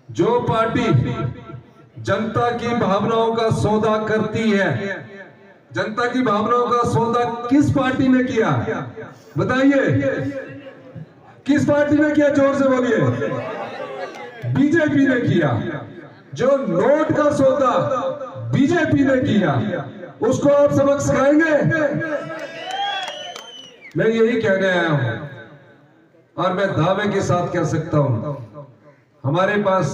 जो पार्टी जनता की भावनाओं का सौदा करती है, जनता की भावनाओं का सौदा किस पार्टी ने किया बताइए? किस पार्टी ने किया? जोर से बोलिए। बीजेपी ने किया। जो नोट का सौदा बीजेपी ने किया, उसको आप सबक सिखाएंगे? मैं यही कहने आया हूं और मैं दावे के साथ कह सकता हूं, हमारे पास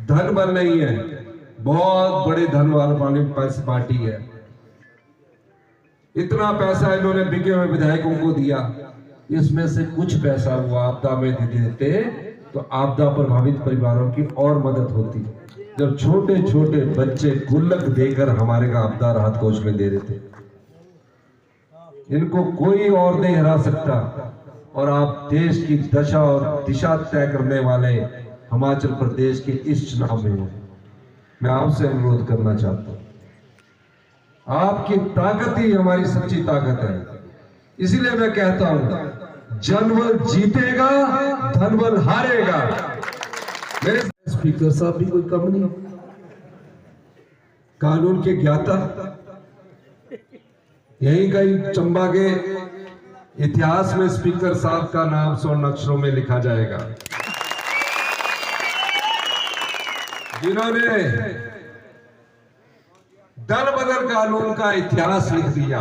धन बल नहीं है, बहुत बड़े धन वाली पार्टी है। इतना पैसा इन्होंने बिके हुए विधायकों को दिया, इसमें से कुछ पैसा वो आपदा में दे देते तो आपदा प्रभावित परिवारों की और मदद होती। जब छोटे छोटे बच्चे गुल्लक देकर हमारे का आपदा राहत कोष में दे रहे थे, इनको कोई और नहीं हरा सकता। और आप देश की दशा और दिशा तय करने वाले हिमाचल प्रदेश के इस चुनाव में मैं आपसे अनुरोध करना चाहता हूं, आपकी ताकत ही हमारी सच्ची ताकत है। इसीलिए मैं कहता हूं, जनबल जीतेगा, धनबल हारेगा। मेरे स्पीकर साहब भी कोई कम नहीं, कानून के ज्ञाता। यही कहीं चंबा के इतिहास में स्पीकर साहब का नाम स्वर्ण अक्षरों में लिखा जाएगा, जिन्होंने दल बदल कानून का इतिहास लिख दिया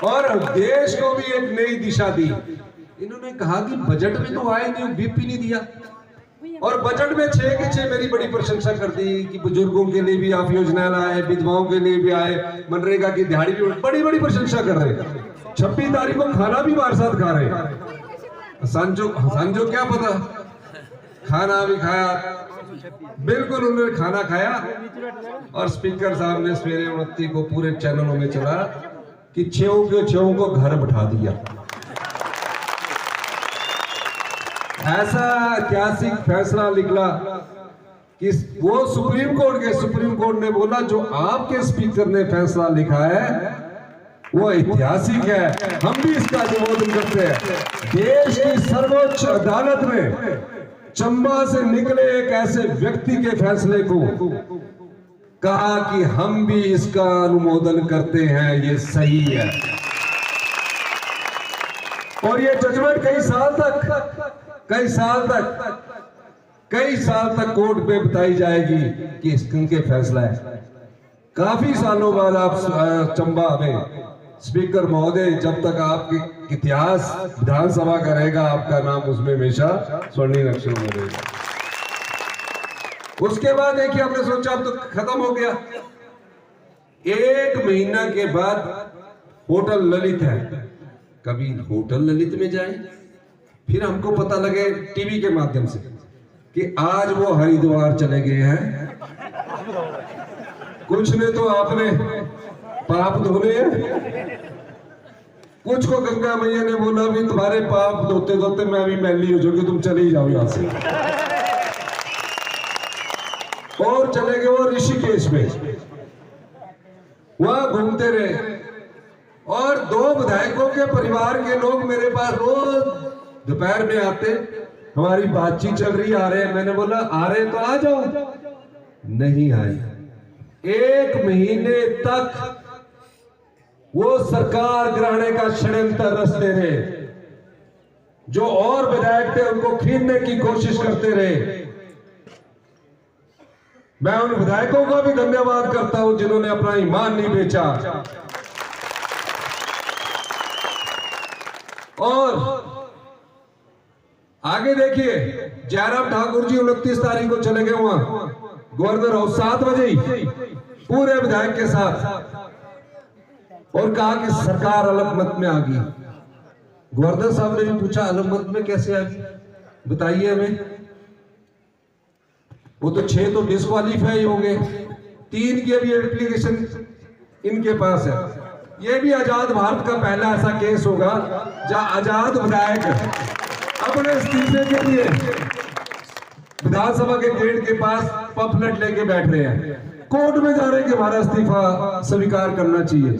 और देश को भी एक नई दिशा दी। इन्होंने कहा कि बजट में तो आए नहीं, बीपी नहीं दिया, और बजट में 6 के 6 मेरी बड़ी प्रशंसा कर दी कि बुजुर्गों के लिए भी आप योजना लाए, विधवाओं के लिए भी आए, मनरेगा की दिहाड़ी भी बड़ी बड़ी प्रशंसा कर रहे। 26 तारीख को खाना भी हमारे साथ खा रहे। संजो क्या पता, खाना भी खाया, बिल्कुल उन्होंने खाना खाया। और स्पीकर साहब ने सवेरे 29 को पूरे चैनलों में चला कि 6 के 6 को घर बैठा दिया। ऐसा ऐतिहासिक फैसला निकला कि वो सुप्रीम कोर्ट ने बोला जो आपके स्पीकर ने फैसला लिखा है वो ऐतिहासिक है, हम भी इसका अनुमोदन करते हैं। देश की सर्वोच्च अदालत में चंबा से निकले एक ऐसे व्यक्ति के फैसले को कहा कि हम भी इसका अनुमोदन करते हैं, ये सही है। और ये जजमेंट कई साल तक कोर्ट में बताई जाएगी कि इनके फैसला है। काफी सालों बाद आप चंबा में स्पीकर महोदय, जब तक आपके इतिहास विधानसभा का रहेगा, आपका नाम उसमें हमेशा स्वर्णिम अक्षरों में रहेगा। उसके बाद देखिए, आपने सोचा अब तो खत्म हो गया। 1 महीना के बाद होटल ललित है, कभी होटल ललित में जाए, फिर हमको पता लगे टीवी के माध्यम से कि आज वो हरिद्वार चले गए हैं। कुछ ने तो आपने पाप धोने हैं, कुछ को गंगा मैया ने बोला भी तुम्हारे पाप धोते धोते मैं भी मैली हो जाऊंगी, तुम चले ही जाओ यहां से। और चले गए वो ऋषिकेश में, वहां घूमते रहे। और 2 विधायकों के परिवार के लोग मेरे पास रोज दोपहर में आते, हमारी बातचीत चल रही, आ रहे हैं। मैंने बोला आ रहे तो आ जाओ, नहीं आए। 1 महीने तक वो सरकार गिराने का षड्यंत्र रचते रहे। जो और विधायक थे उनको खरीदने की कोशिश करते रहे। मैं उन विधायकों का भी धन्यवाद करता हूं जिन्होंने अपना ईमान नहीं बेचा। और आगे देखिए, जयराम ठाकुर जी 29 तारीख को चले गए वहां गवर्नर हाउस 7 बजे ही पूरे विधायक के साथ, और कहा कि सरकार अलग में आ गई। गवर्नर साहब ने भी पूछा अलग में कैसे आ गई, बताइए हमें। वो तो 6 तो डिस्क्वालीफाई हो गए, 3 की अभी एप्लीकेशन इनके पास है। ये भी आजाद भारत का पहला ऐसा केस होगा जहां आजाद विधायक अपने इस्तीफे के लिए विधानसभा के गेट के पास पम्फलेट लेके बैठ रहे हैं, कोर्ट में जा रहे हैं कि हमारा इस्तीफा स्वीकार करना चाहिए।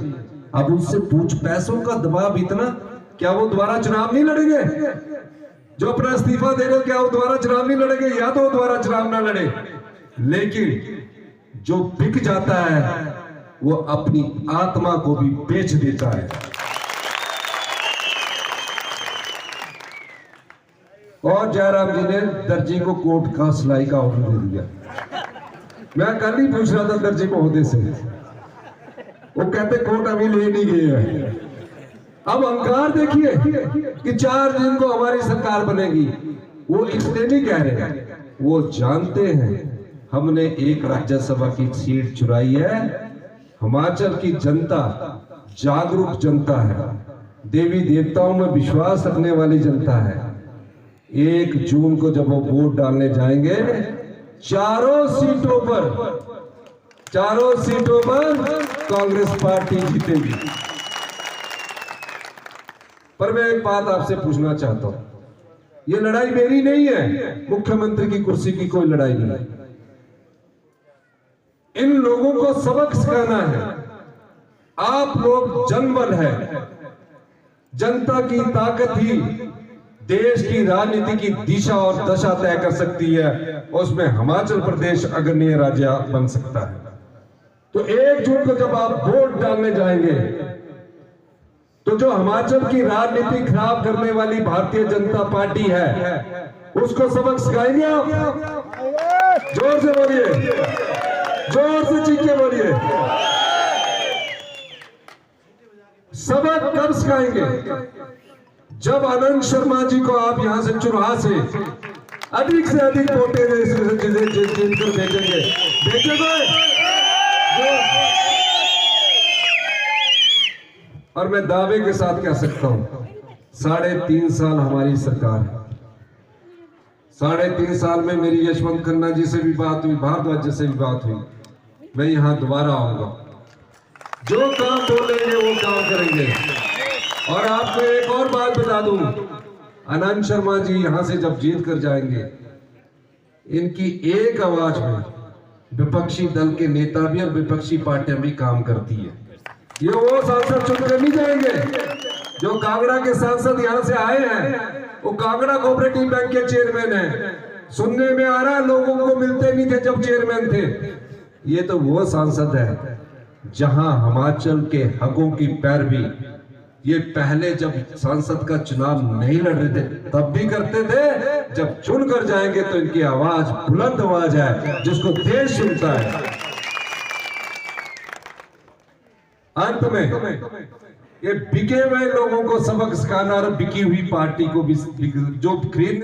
अब उनसे पूछ, पैसों का दबाव इतना, क्या वो दोबारा चुनाव नहीं लड़ेंगे? जो अपना इस्तीफा दे रहे हो, क्या वो दोबारा चुनाव नहीं लड़ेंगे? या तो वो दोबारा चुनाव ना लड़े, लेकिन जो बिक जाता है वो अपनी आत्मा को भी बेच देता है। और जयराम जी ने दर्जी को कोट का सिलाई का ऑर्डर दे दिया। मैं कल ही पूछ रहा था दर्जी महोदय से, वो कहते कोट अभी ले नहीं गए हैं। अब अहंकार देखिए कि 4 दिन को हमारी सरकार बनेगी। वो इसलिए नहीं कह रहे, वो जानते हैं हमने एक राज्यसभा की सीट चुराई है। हिमाचल की जनता जागरूक जनता है, देवी देवताओं में विश्वास रखने वाली जनता है। 1 जून को जब वो वोट डालने जाएंगे, चारों सीटों पर कांग्रेस पार्टी जीतेगी। पर मैं एक बात आपसे पूछना चाहता हूं, ये लड़ाई मेरी नहीं है, मुख्यमंत्री की कुर्सी की कोई लड़ाई नहीं है। इन लोगों को सबक सिखाना है। आप लोग जनबल है, जनता की ताकत ही देश की राजनीति की दिशा और दशा तय कर सकती है। उसमें हिमाचल प्रदेश अग्रणी राज्य बन सकता है। तो 1 जून को जब आप वोट डालने जाएंगे, तो जो हिमाचल की राजनीति खराब करने वाली भारतीय जनता पार्टी है, उसको सबक सिखाएंगे आप? जोर से बोलिए, जोर से चीख के बोलिए। सबक कब सिखाएंगे? जब आनंद शर्मा जी को आप यहां से चुराहा से अधिक से अधिक वोटें जीतकर भेजेंगे। और मैं दावे के साथ कह सकता हूं, 3.5 साल हमारी सरकार है। 3.5 साल में मेरी यशवंत खन्ना जी से भी बात हुई, भारद्वाज जी से भी बात हुई। मैं यहां दोबारा आऊंगा, जो काम बोलेंगे वो काम करेंगे। और आपको एक और बात बता दूं, आनंद शर्मा जी यहां से जब जीत कर जाएंगे, इनकी एक आवाज में विपक्षी दल के नेता भी और विपक्षी पार्टियां भी काम करती है। ये वो सांसद चुनकर नहीं जाएंगे जो कांगड़ा के सांसद यहां से आए हैं। वो कांगड़ा कोऑपरेटिव बैंक के चेयरमैन है। सुनने में आ रहा है लोगों को मिलते नहीं थे जब चेयरमैन थे। ये तो वो सांसद है जहां हिमाचल के हकों की पैरवी ये पहले जब सांसद का चुनाव नहीं लड़ रहे थे तब भी करते थे। जब चुन कर जाएंगे तो इनकी आवाज बुलंद आवाज है जिसको देश सुनता है। अंत में ये बिके हुए लोगों को सबक सिखाना और बिकी हुई पार्टी को भी जो खरीद